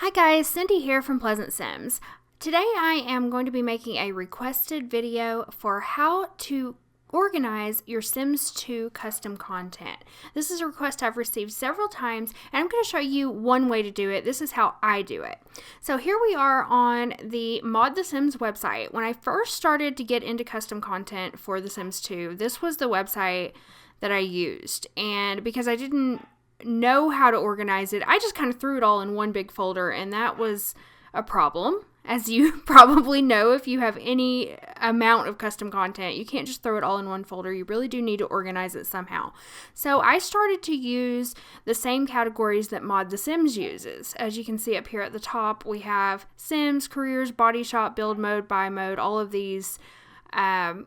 Hi guys, Cindy here from Pleasant Sims. Today I am going to be making a requested video for how to organize your Sims 2 custom content. This is a request I've received several times, and I'm going to show you one way to do it. This is how I do it. So here we are on the Mod the Sims website. When I first started to get into custom content for The Sims 2, this was the website that I used, and because I didn't know how to organize it, I just kind of threw it all in one big folder, and that was a problem. As you probably know, if you have any amount of custom content, you can't just throw it all in one folder. You really do need to organize it somehow. So I started to use the same categories that Mod the Sims uses. As you can see up here at the top, we have Sims, Careers, Body Shop, Build Mode, Buy Mode, all of these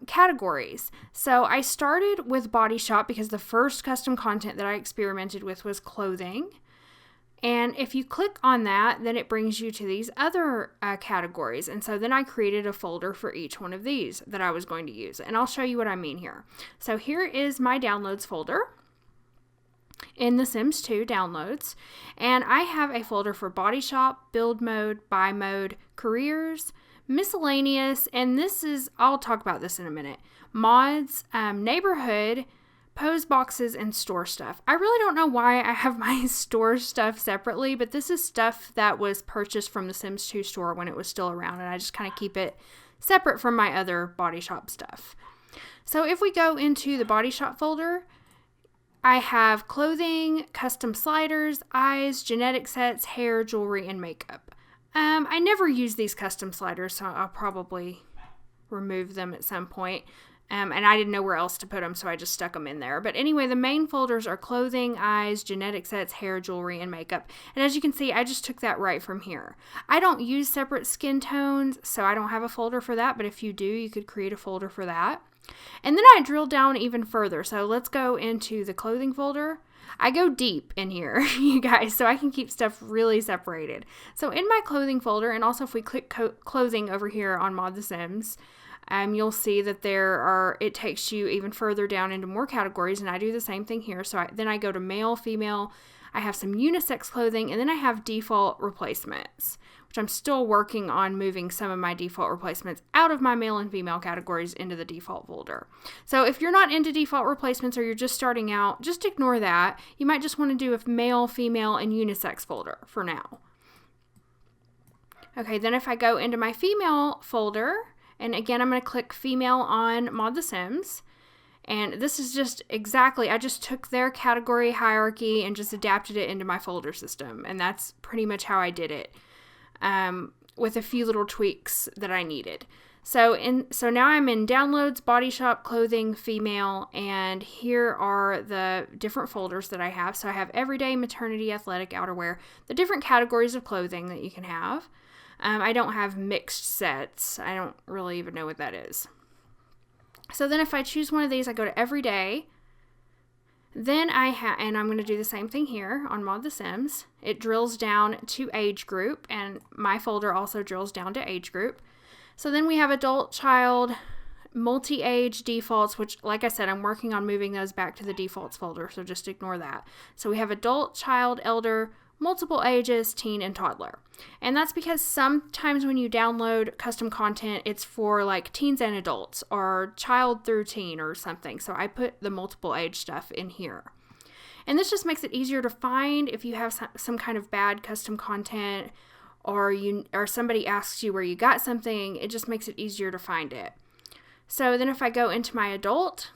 categories. So I started with Body Shop because the first custom content that I experimented with was clothing. And if you click on that, then it brings you to these other categories. And so then I created a folder for each one of these that I was going to use. And I'll show you what I mean here. So here is my downloads folder in The Sims 2 downloads. And I have a folder for Body Shop, Build Mode, Buy Mode, Careers, Miscellaneous, and this is, I'll talk about this in a minute, Mods, Neighborhood, Pose Boxes, and Store Stuff. I really don't know why I have my store stuff separately, but this is stuff that was purchased from the Sims 2 store when it was still around, and I just kind of keep it separate from my other Body Shop stuff. So if we go into the Body Shop folder, I have clothing, custom sliders, eyes, genetic sets, hair, jewelry, and makeup. I never use these custom sliders, so I'll probably remove them at some point. And I didn't know where else to put them, so I just stuck them in there. But anyway, the main folders are clothing, eyes, genetic sets, hair, jewelry, and makeup. And as you can see, I just took that right from here. I don't use separate skin tones, so I don't have a folder for that. But if you do, you could create a folder for that. And then I drill down even further. So let's go into the clothing folder. I go deep in here, you guys, so I can keep stuff really separated. So in my clothing folder, and also if we click clothing over here on Mod the Sims, you'll see that it takes you even further down into more categories, and I do the same thing here. So then I go to male, female, I have some unisex clothing, and then I have default replacements, which I'm still working on moving some of my default replacements out of my male and female categories into the default folder. So if you're not into default replacements or you're just starting out, just ignore that. You might just want to do a male, female, and unisex folder for now. Okay, then if I go into my female folder, and again, I'm going to click female on Mod the Sims. And this is just exactly, I just took their category hierarchy and just adapted it into my folder system. And that's pretty much how I did it, with a few little tweaks that I needed. So now I'm in downloads, Body Shop, clothing, female, and here are the different folders that I have. So I have everyday, maternity, athletic, outerwear, the different categories of clothing that you can have. I don't have mixed sets. I don't really even know what that is. So then if I choose one of these, I go to everyday. Then and I'm going to do the same thing here on Mod the Sims. It drills down to age group, and my folder also drills down to age group. So then we have adult, child, multi-age defaults, which, like I said, I'm working on moving those back to the defaults folder, so just ignore that. So we have adult, child, elder, multiple ages, teen, and toddler. And that's because sometimes when you download custom content, it's for like teens and adults or child through teen or something. So I put the multiple age stuff in here. And this just makes it easier to find if you have some kind of bad custom content or somebody asks you where you got something. It just makes it easier to find it. So then if I go into my adult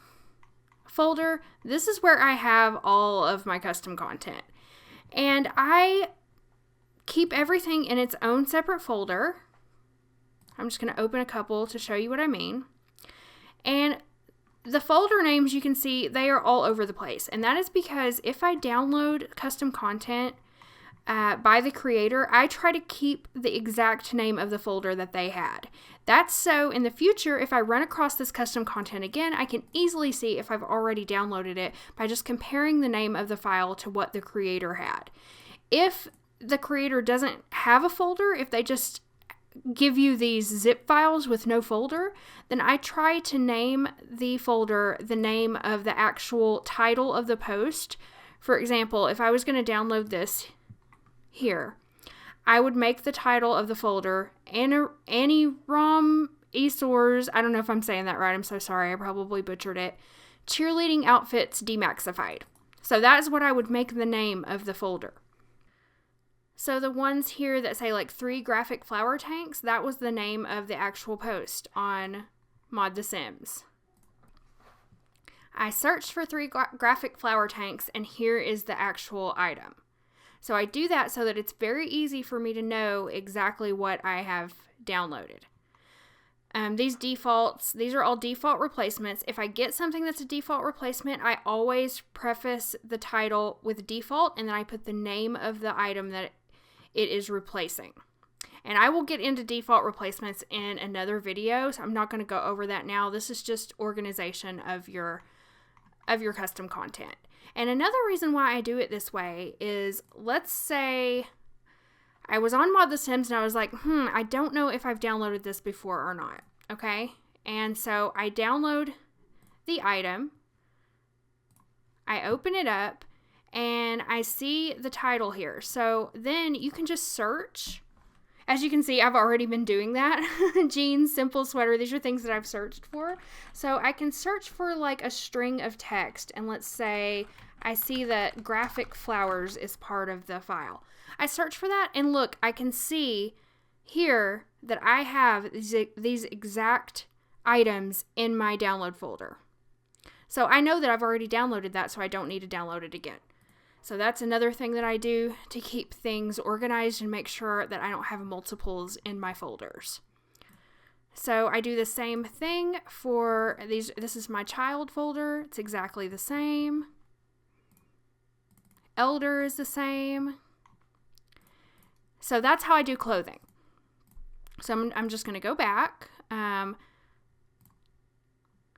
folder, this is where I have all of my custom content. And I keep everything in its own separate folder. I'm just going to open a couple to show you what I mean. And the folder names, you can see, they are all over the place. And that is because if I download custom content by the creator, I try to keep the exact name of the folder that they had. That's so in the future, if I run across this custom content again, I can easily see if I've already downloaded it by just comparing the name of the file to what the creator had. If the creator doesn't have a folder, if they just give you these zip files with no folder, then I try to name the folder the name of the actual title of the post. For example, if I was going to download this here, I would make the title of the folder Annie Rom Esors. I don't know if I'm saying that right. I'm so sorry. I probably butchered it. Cheerleading Outfits Demaxified. So that is what I would make the name of the folder. So the ones here that say like 3 graphic flower tanks, that was the name of the actual post on Mod The Sims. I searched for 3 graphic flower tanks, and here is the actual item. So I do that so that it's very easy for me to know exactly what I have downloaded. These are all default replacements. If I get something that's a default replacement, I always preface the title with default, and then I put the name of the item that it is replacing. And I will get into default replacements in another video, so I'm not going to go over that now. This is just organization of your custom content. And another reason why I do it this way is, let's say I was on Mod The Sims and I was like, I don't know if I've downloaded this before or not, okay? And so I download the item, I open it up, and I see the title here. So then you can just search. As you can see, I've already been doing that. Jeans, simple sweater, these are things that I've searched for. So I can search for like a string of text, and let's say I see that graphic flowers is part of the file. I search for that, and look, I can see here that I have these exact items in my download folder. So I know that I've already downloaded that, so I don't need to download it again. So that's another thing that I do to keep things organized and make sure that I don't have multiples in my folders. So I do the same thing for these. This is my child folder. It's exactly the same. Elder is the same. So that's how I do clothing. So I'm just going to go back.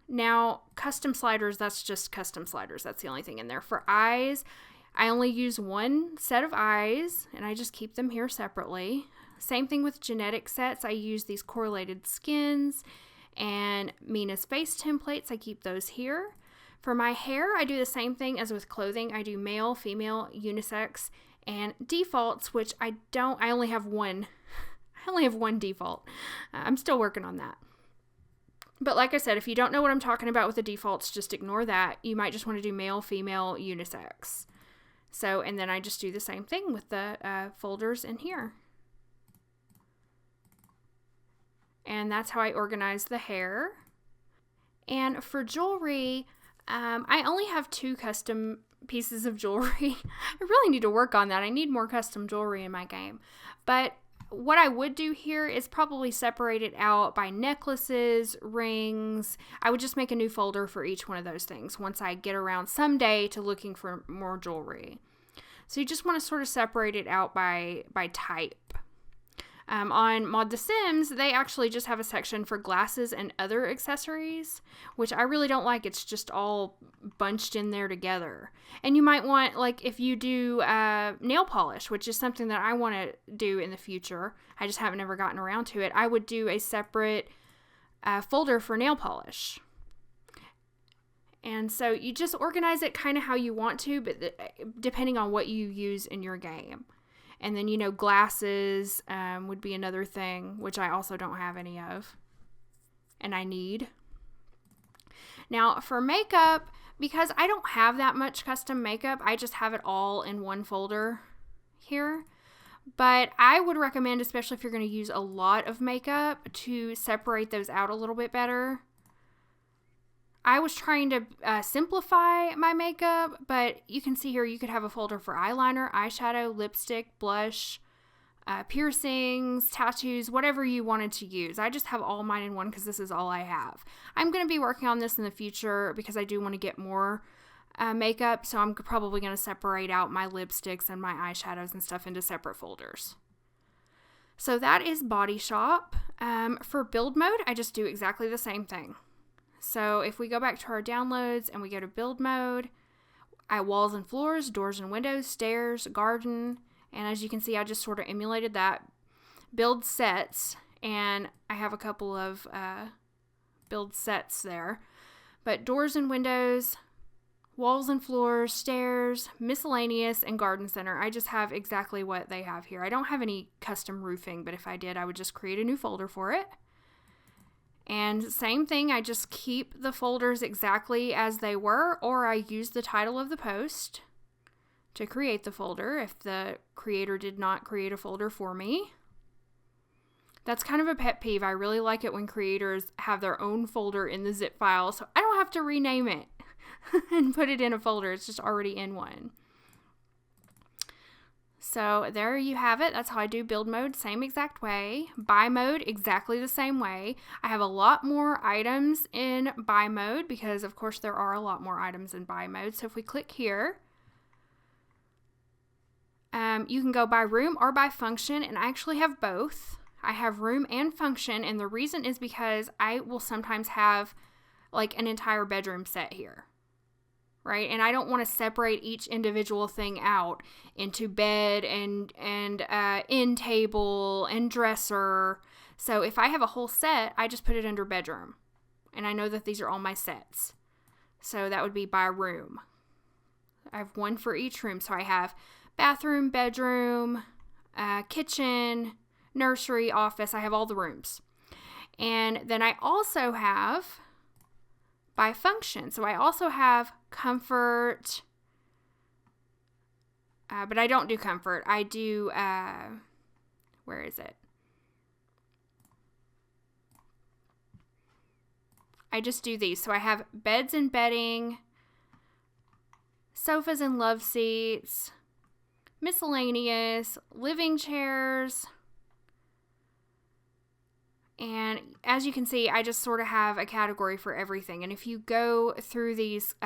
Now, custom sliders, that's just custom sliders. That's the only thing in there. For eyes, I only use one set of eyes, and I just keep them here separately. Same thing with genetic sets. I use these correlated skins and Mina's face templates. I keep those here. For my hair, I do the same thing as with clothing. I do male, female, unisex, and defaults, which I only have one. I only have one default. I'm still working on that. But like I said, if you don't know what I'm talking about with the defaults, just ignore that. You might just want to do male, female, unisex. So, and then I just do the same thing with the folders in here. And that's how I organize the hair. And for jewelry, I only have 2 custom pieces of jewelry. I really need to work on that. I need more custom jewelry in my game. But what I would do here is probably separate it out by necklaces, rings. I would just make a new folder for each one of those things once I get around someday to looking for more jewelry. So you just want to sort of separate it out by type. On Mod The Sims, they actually just have a section for glasses and other accessories, which I really don't like. It's just all bunched in there together. And you might want, like, if you do nail polish, which is something that I want to do in the future, I just haven't ever gotten around to it, I would do a separate folder for nail polish. And so you just organize it kind of how you want to, but depending on what you use in your game. And then, glasses would be another thing, which I also don't have any of, and I need. Now, for makeup, because I don't have that much custom makeup, I just have it all in one folder here. But I would recommend, especially if you're going to use a lot of makeup, to separate those out a little bit better. I was trying to simplify my makeup, but you can see here you could have a folder for eyeliner, eyeshadow, lipstick, blush, piercings, tattoos, whatever you wanted to use. I just have all mine in one because this is all I have. I'm going to be working on this in the future because I do want to get more makeup, so I'm probably going to separate out my lipsticks and my eyeshadows and stuff into separate folders. So that is Body Shop. For build mode, I just do exactly the same thing. So if we go back to our downloads and we go to build mode, walls and floors, doors and windows, stairs, garden, and as you can see, I just sort of emulated that. Build sets, and I have a couple of build sets there. But doors and windows, walls and floors, stairs, miscellaneous, and garden center. I just have exactly what they have here. I don't have any custom roofing, but if I did, I would just create a new folder for it. And same thing, I just keep the folders exactly as they were, or I use the title of the post to create the folder if the creator did not create a folder for me. That's kind of a pet peeve. I really like it when creators have their own folder in the zip file, so I don't have to rename it and put it in a folder. It's just already in one. So there you have it. That's how I do build mode, same exact way. Buy mode, exactly the same way. I have a lot more items in buy mode because, of course, there are a lot more items in buy mode. So if we click here, you can go by room or by function, and I actually have both. I have room and function, and the reason is because I will sometimes have like an entire bedroom set here. Right? And I don't want to separate each individual thing out into bed and end table and dresser. So if I have a whole set, I just put it under bedroom. And I know that these are all my sets. So that would be by room. I have one for each room. So I have bathroom, bedroom, kitchen, nursery, office. I have all the rooms. And then I also have by function. So I also have comfort, but I don't do comfort. I do, where is it? I just do these. So I have beds and bedding, sofas and love seats, miscellaneous, living chairs. And as you can see, I just sort of have a category for everything. And if you go through these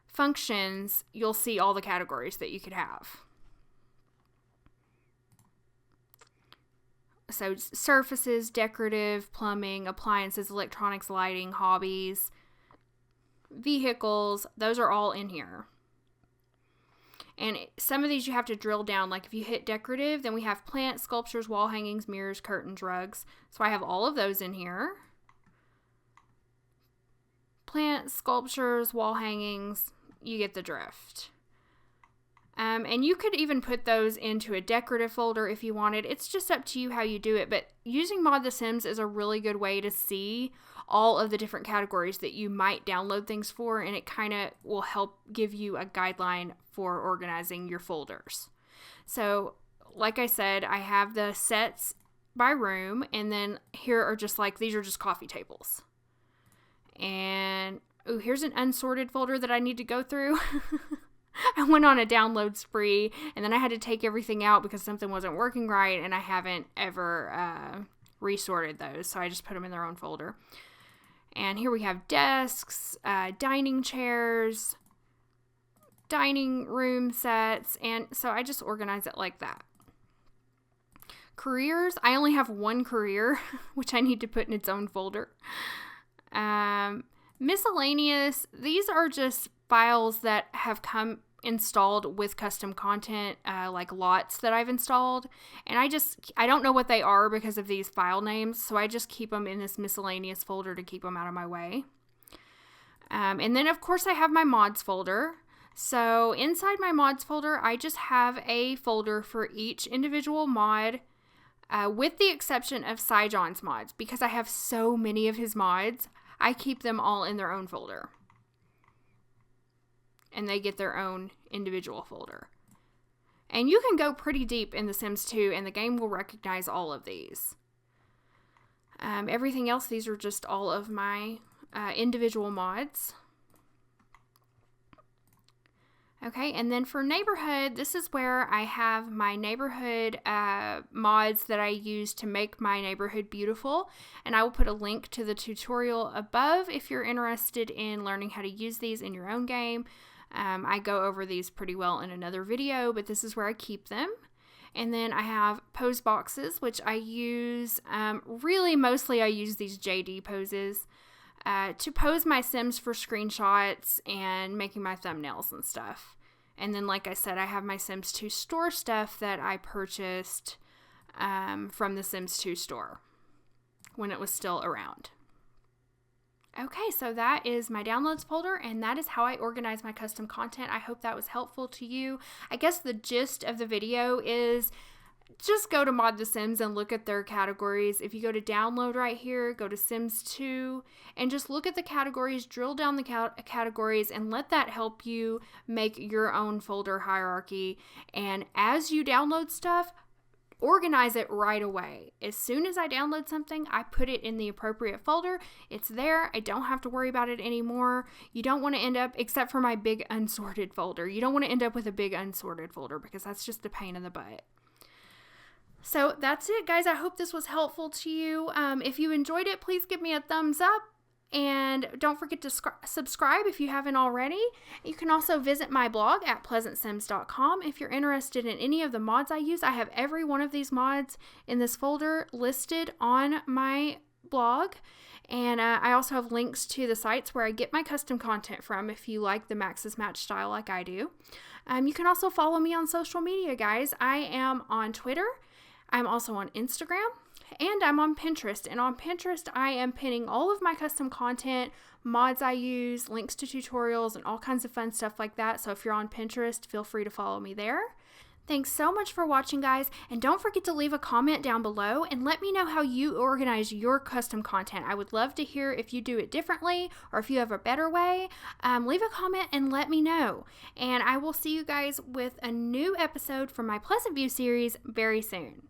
functions, you'll see all the categories that you could have. So surfaces, decorative, plumbing, appliances, electronics, lighting, hobbies, vehicles, those are all in here. And some of these you have to drill down. Like if you hit decorative, then we have plants, sculptures, wall hangings, mirrors, curtains, rugs. So I have all of those in here. Plants, sculptures, wall hangings, you get the drift. And you could even put those into a decorative folder if you wanted. It's just up to you how you do it. But using Mod The Sims is a really good way to see all of the different categories that you might download things for, and it kind of will help give you a guideline for organizing your folders. So, like I said, I have the sets by room, and then here are just like, these are just coffee tables. And, oh, here's an unsorted folder that I need to go through. I went on a download spree, and then I had to take everything out because something wasn't working right, and I haven't ever resorted those, so I just put them in their own folder. And here we have desks, dining chairs, dining room sets, and so I just organize it like that. Careers, I only have one career, which I need to put in its own folder. Miscellaneous, these are just files that have come installed with custom content, like lots that I've installed, and I don't know what they are because of these file names, so I just keep them in this miscellaneous folder to keep them out of my way. And then of course I have my mods folder. So inside my mods folder, I just have a folder for each individual mod, with the exception of Saijon's mods. Because I have so many of his mods, I keep them all in their own folder. And they get their own individual folder. And you can go pretty deep in The Sims 2, and the game will recognize all of these. Everything else, these are just all of my individual mods. Okay, and then for neighborhood, this is where I have my neighborhood mods that I use to make my neighborhood beautiful. And I will put a link to the tutorial above if you're interested in learning how to use these in your own game. I go over these pretty well in another video, but this is where I keep them. And then I have pose boxes, which I use, really mostly I use these JD poses to pose my Sims for screenshots and making my thumbnails and stuff. And then, like I said, I have my Sims 2 store stuff that I purchased from the Sims 2 store when it was still around. Okay, so that is my downloads folder, and that is how I organize my custom content. I hope that was helpful to you. I guess the gist of the video is just go to Mod The Sims and look at their categories. If you go to download right here, go to Sims 2, and just look at the categories, drill down the categories, and let that help you make your own folder hierarchy. And as you download stuff, organize it right away. As soon as I download something, I put it in the appropriate folder. It's there. I don't have to worry about it anymore. You don't want to end up, except for my big unsorted folder, you don't want to end up with a big unsorted folder because that's just a pain in the butt. So that's it, guys. I hope this was helpful to you. If you enjoyed it, please give me a thumbs up. And don't forget to subscribe if you haven't already. You can also visit my blog at pleasantsims.com if you're interested in any of the mods I use. I have every one of these mods in this folder listed on my blog. And I also have links to the sites where I get my custom content from if you like the Max's Match style like I do. You can also follow me on social media, guys. I am on Twitter. I'm also on Instagram. And I'm on Pinterest, and on Pinterest I am pinning all of my custom content, mods I use, links to tutorials, and all kinds of fun stuff like that. So if you're on Pinterest, feel free to follow me there. Thanks so much for watching, guys, and don't forget to leave a comment down below and let me know how you organize your custom content. I would love to hear if you do it differently or if you have a better way. Leave a comment and let me know. And I will see you guys with a new episode from my Pleasant View series very soon.